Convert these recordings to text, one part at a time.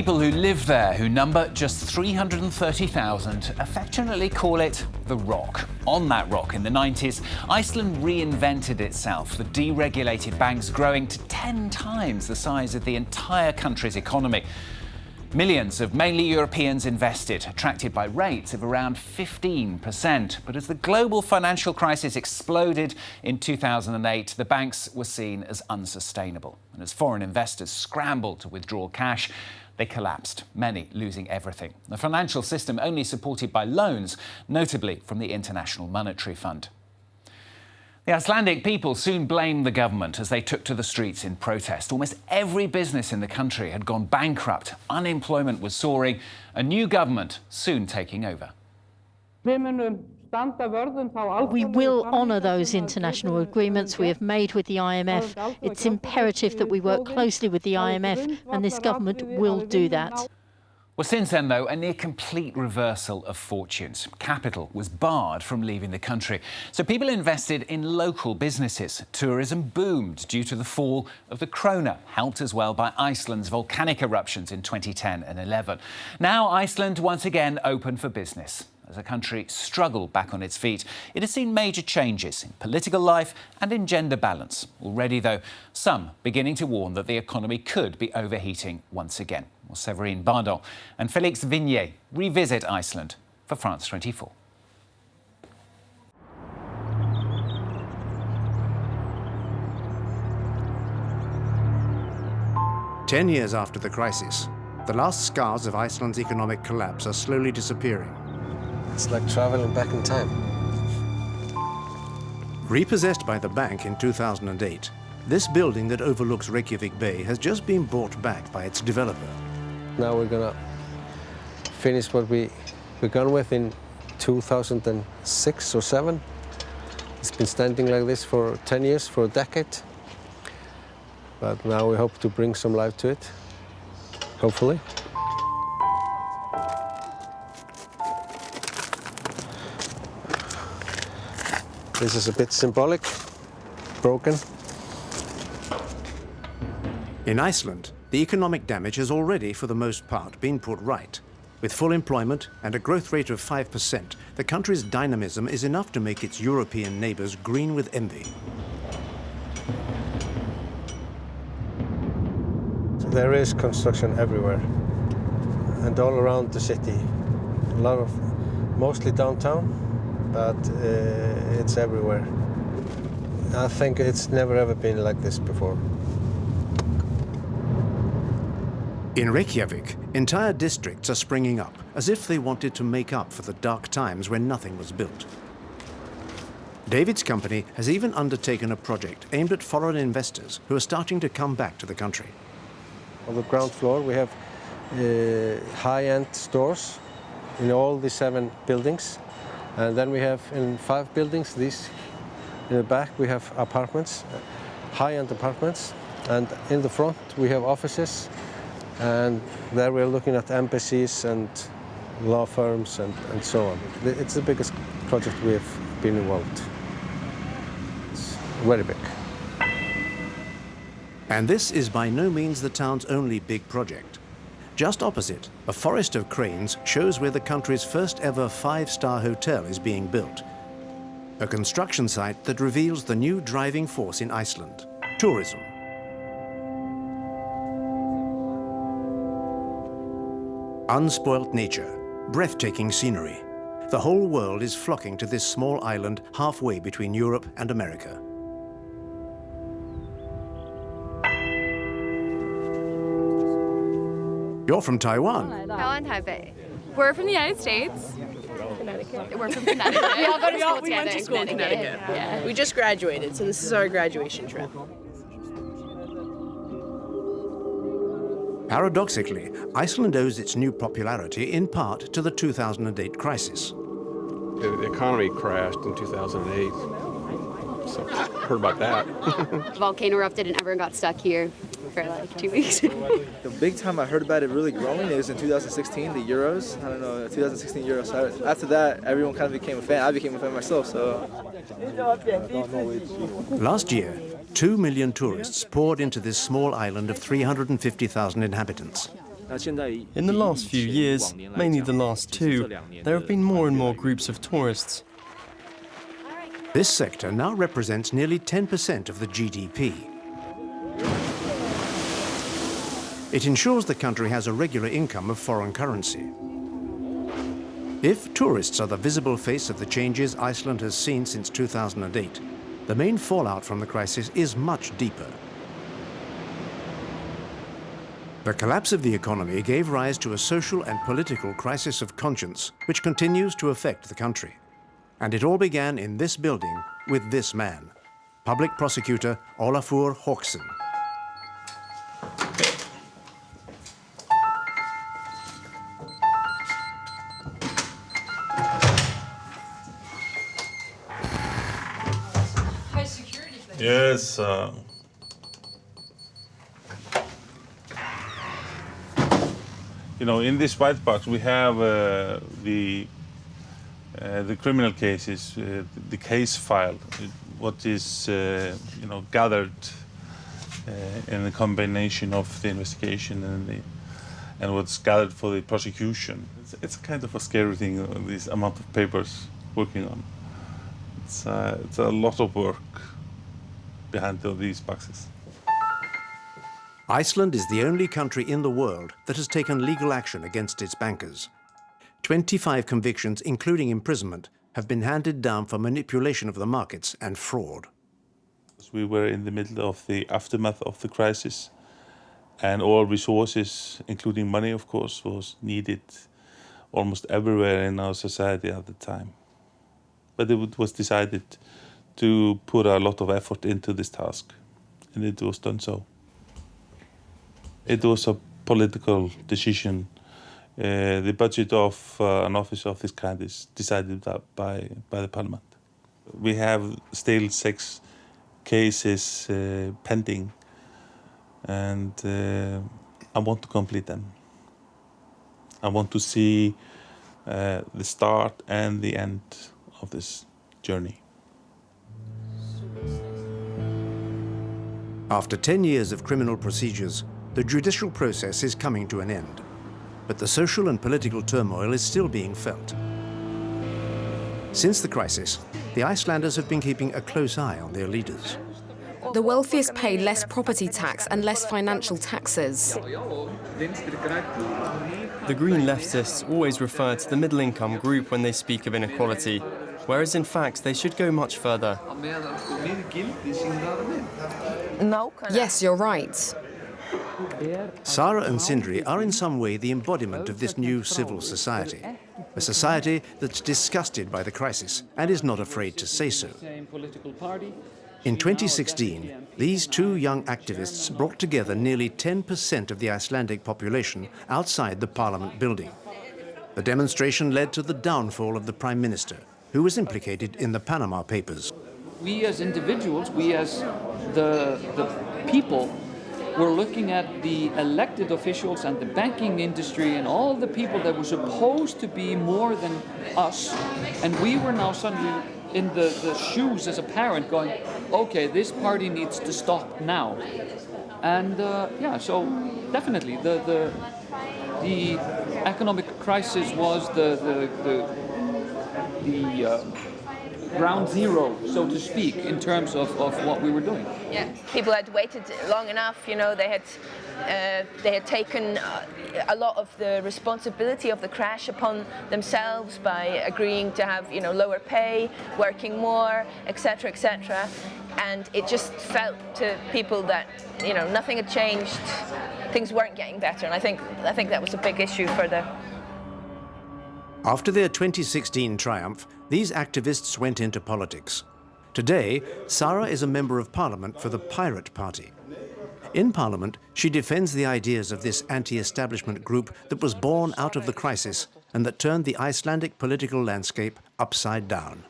people who live there, who number just 330,000, affectionately call it the Rock. On that rock in the 90s, Iceland reinvented itself, the deregulated banks growing to 10 times the size of the entire country's economy. Millions of mainly Europeans invested, attracted by rates of around 15%. But as the global financial crisis exploded in 2008, the banks were seen as unsustainable. And as foreign investors scrambled to withdraw cash, they collapsed, many losing everything. The financial system only supported by loans, notably from the International Monetary Fund. The Icelandic people soon blamed the government as they took to the streets in protest. Almost every business in the country had gone bankrupt. Unemployment was soaring. A new government soon taking over. We will honour those international agreements we have made with the IMF. It's imperative that we work closely with the IMF, and this government will do that. Well, since then, though, a near complete reversal of fortunes. Capital was barred from leaving the country. So people invested in local businesses. Tourism boomed due to the fall of the krona, helped as well by Iceland's volcanic eruptions in 2010 and 11. Now Iceland once again open for business. As the country struggled back on its feet, it has seen major changes in political life and in gender balance. Already, though, some beginning to warn that the economy could be overheating once again. Well, Severine Bardon and Félix Vignier revisit Iceland for France 24. Ten years after the crisis, the last scars of Iceland's economic collapse are slowly disappearing. It's like traveling back in time. Repossessed by the bank in 2008, this building that overlooks Reykjavik Bay has just been bought back by its developer. Now we're gonna finish what we began with in 2006 or 7. It's been standing like this for 10 years, for a decade. But now we hope to bring some life to it, hopefully. This is a bit symbolic, broken. In Iceland, the economic damage has already, for the most part, been put right. With full employment and a growth rate of 5%, the country's dynamism is enough to make its European neighbours green with envy. There is construction everywhere and all around the city. A lot of, mostly downtown, but it's everywhere. I think it's never ever been like this before. In Reykjavik, entire districts are springing up, as if they wanted to make up for the dark times when nothing was built. David's company has even undertaken a project aimed at foreign investors who are starting to come back to the country. On the ground floor, we have high-end stores in all the 7 buildings. And then we have in 5 buildings, these in the back, we have apartments, high-end apartments. And in the front, we have offices. And there we're looking at embassies and law firms and so on. It's the biggest project we have been involved. It's very big. And this is by no means the town's only big project. Just opposite, a forest of cranes shows where the country's first ever 5-star hotel is being built. A construction site that reveals the new driving force in Iceland, tourism. Unspoilt nature, breathtaking scenery. The whole world is flocking to this small island halfway between Europe and America. You're from Taiwan. Taiwan, Taipei. We're from the United States. Connecticut. We're from Connecticut. We all go to school together. We went to school in Connecticut. Yeah. We just graduated, so this is our graduation trip. Paradoxically, Iceland owes its new popularity in part to the 2008 crisis. The economy crashed in 2008. So, heard about that. The volcano erupted and everyone got stuck here for like 2 weeks. The big time I heard about it really growing, it was in 2016, the Euros. I don't know, 2016 Euros. So after that, everyone kind of became a fan. I became a fan myself, so. Last year, 2 million tourists poured into this small island of 350,000 inhabitants. In the last few years, mainly the last 2, there have been more and more groups of tourists. This sector now represents nearly 10% of the GDP. It ensures the country has a regular income of foreign currency. If tourists are the visible face of the changes Iceland has seen since 2008, the main fallout from the crisis is much deeper. The collapse of the economy gave rise to a social and political crisis of conscience, which continues to affect the country. And it all began in this building with this man, Public Prosecutor Ólafur Hauksson. Yes. You know, in this white box we have the criminal cases, the case file, what is you know, gathered in the combination of the investigation and what's gathered for the prosecution. It's kind of a scary thing, this amount of papers working on. It's a lot of work behind all these boxes. Iceland is the only country in the world that has taken legal action against its bankers. 25 convictions, including imprisonment, have been handed down for manipulation of the markets and fraud. We were in the middle of the aftermath of the crisis, and all resources, including money, of course, was needed almost everywhere in our society at the time. But it was decided to put a lot of effort into this task, and it was done so. It was a political decision. The budget of an office of this kind is decided by the parliament. We have still 6 cases pending, and I want to complete them. I want to see the start and the end of this journey. After 10 years of criminal procedures, the judicial process is coming to an end. But the social and political turmoil is still being felt. Since the crisis, the Icelanders have been keeping a close eye on their leaders. The wealthiest pay less property tax and less financial taxes. The Green leftists always refer to the middle-income group when they speak of inequality, whereas in fact they should go much further. Yes, you're right. Sara and Sindri are in some way the embodiment of this new civil society, a society that's disgusted by the crisis and is not afraid to say so. In 2016, these 2 young activists brought together nearly 10% of the Icelandic population outside the parliament building. The demonstration led to the downfall of the Prime Minister, who was implicated in the Panama Papers. We as individuals, we as the people, we're looking at the elected officials and the banking industry and all the people that were supposed to be more than us, and we were now suddenly in the shoes as a parent going, okay, this party needs to stop now. And yeah, so definitely the economic crisis was the ground zero, so to speak, in terms of what we were doing. Yeah, people had waited long enough. You know, they had taken a lot of the responsibility of the crash upon themselves by agreeing to have, you know, lower pay, working more, etc., etc. And it just felt to people that, you know, nothing had changed, things weren't getting better, and I think that was a big issue for the. After their 2016 triumph, these activists went into politics. Today, Sara is a member of parliament for the Pirate Party. In parliament, she defends the ideas of this anti-establishment group that was born out of the crisis and that turned the Icelandic political landscape upside down.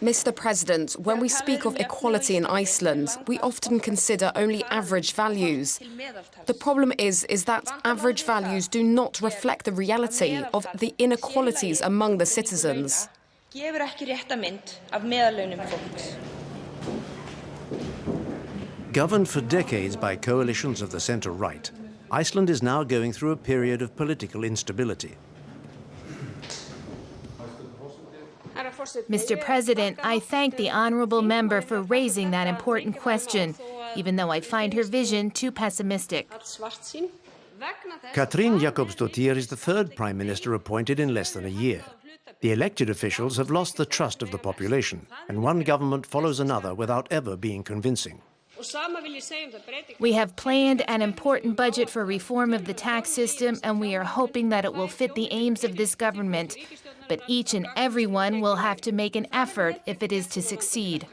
Mr. President, when we speak of equality in Iceland, we often consider only average values. The problem is that average values do not reflect the reality of the inequalities among the citizens. Governed for decades by coalitions of the centre-right, Iceland is now going through a period of political instability. Mr. President, I thank the honourable member for raising that important question, even though I find her vision too pessimistic. Katrín Jakobsdóttir is the third prime minister appointed in less than a year. The elected officials have lost the trust of the population, and one government follows another without ever being convincing. We have planned an important budget for reform of the tax system, and we are hoping that it will fit the aims of this government. But each and every one will have to make an effort if it is to succeed.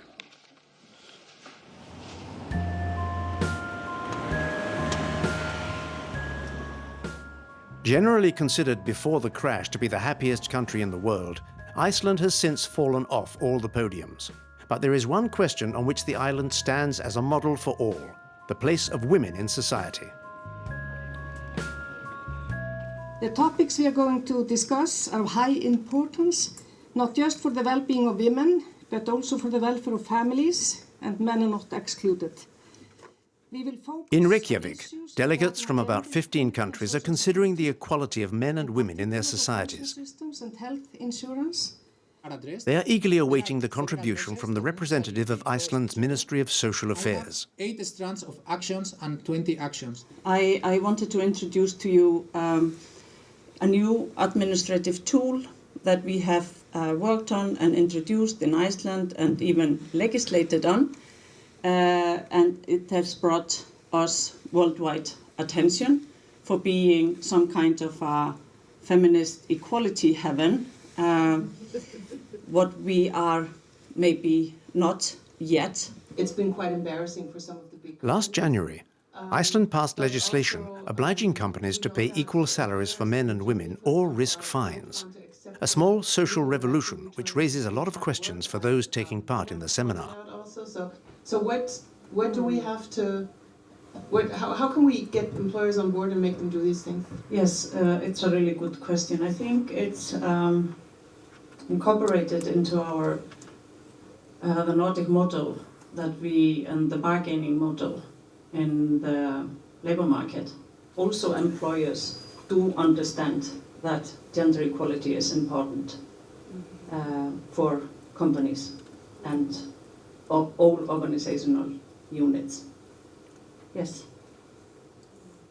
Generally considered before the crash to be the happiest country in the world, Iceland has since fallen off all the podiums. But there is one question on which the island stands as a model for all: the place of women in society. The topics we are going to discuss are of high importance, not just for the well-being of women, but also for the welfare of families, and men are not excluded. In Reykjavik, delegates from about 15 countries are considering the equality of men and women in their societies. Systems and health insurance. They are eagerly awaiting the contribution from the representative of Iceland's Ministry of Social Affairs. 8 strands of actions and 20 actions. I wanted to introduce to you a new administrative tool that we have worked on and introduced in Iceland and even legislated on. And it has brought us worldwide attention for being some kind of a feminist equality heaven. What we are maybe not yet. It's been quite embarrassing for some of the big... Last January, Iceland passed legislation obliging companies to pay equal salaries for men and women or risk fines. A small social revolution which raises a lot of questions for those taking part in the seminar. So what do we have to... How can we get employers on board and make them do these things? Yes, it's a really good question. I think it's incorporated into our the Nordic model that we and the bargaining model in the labor market. Also, employers do understand that gender equality is important for companies and all organizational units. Yes.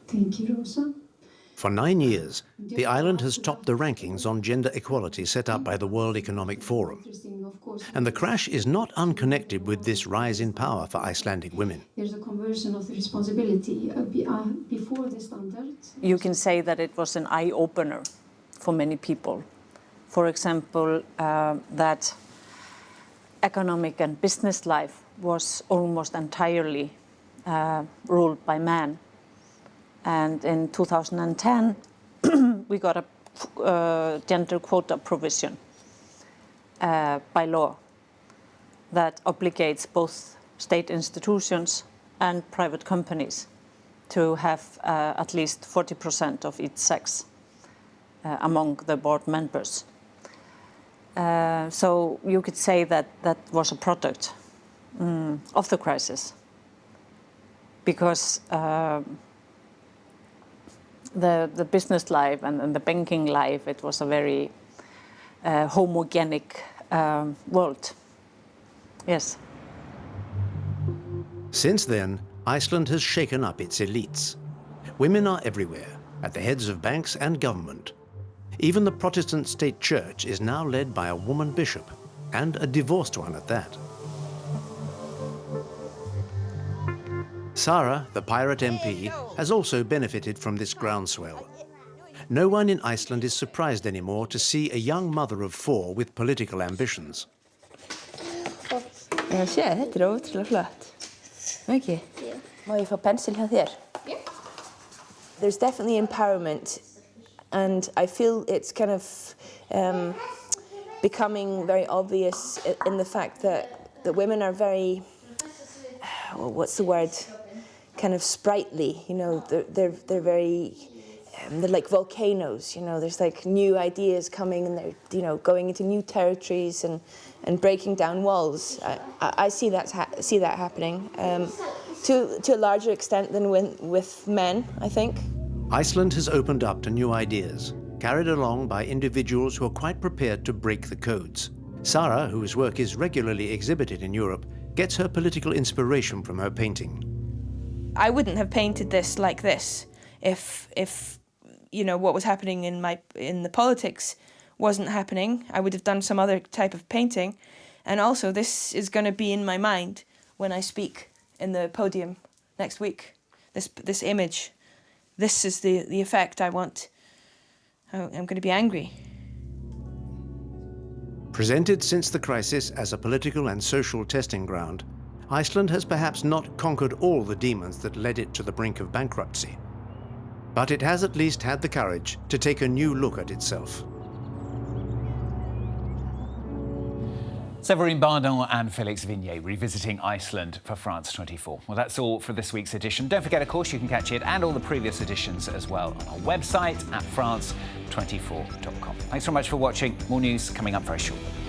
Thank you, Rosa. For 9 years, the island has topped the rankings on gender equality set up by the World Economic Forum. And the crash is not unconnected with this rise in power for Icelandic women. There's a conversion of the responsibility before the standards. You can say that it was an eye-opener for many people. For example, that economic and business life was almost entirely ruled by men. And in 2010, we got a gender quota provision by law that obligates both state institutions and private companies to have at least 40% of each sex among the board members. So you could say that that was a product of the crisis, because the business life and the banking life, it was a very homogenic world. Yes. Since then, Iceland has shaken up its elites. Women are everywhere, at the heads of banks and government. Even the Protestant state church is now led by a woman bishop, and a divorced one at that. Sarah, the pirate MP, has also benefited from this groundswell. No one in Iceland is surprised anymore to see a young mother of 4 with political ambitions. Þetta ótrúlega flott. Ekki? Má ég fá pensil hjá þér? There's definitely empowerment, and I feel it's kind of becoming very obvious in the fact that women are very, well, what's the word? Kind of sprightly, you know. They're very, they're like volcanoes, you know. There's like new ideas coming, and they're, you know, going into new territories and breaking down walls. I see that happening. to a larger extent than with men, I think. Iceland has opened up to new ideas, carried along by individuals who are quite prepared to break the codes. Sarah, whose work is regularly exhibited in Europe, gets her political inspiration from her painting. I wouldn't have painted this like this if you know what was happening in the politics wasn't happening. I would have done some other type of painting, and also this is going to be in my mind when I speak in the podium next week. This image, this is the effect I want. I'm going to be angry. Presented since the crisis as a political and social testing ground, Iceland has perhaps not conquered all the demons that led it to the brink of bankruptcy. But it has at least had the courage to take a new look at itself. Séverine Bardon and Felix Vignier revisiting Iceland for France 24. Well, that's all for this week's edition. Don't forget, of course, you can catch it and all the previous editions as well on our website at france24.com. Thanks very much for watching. More news coming up very shortly.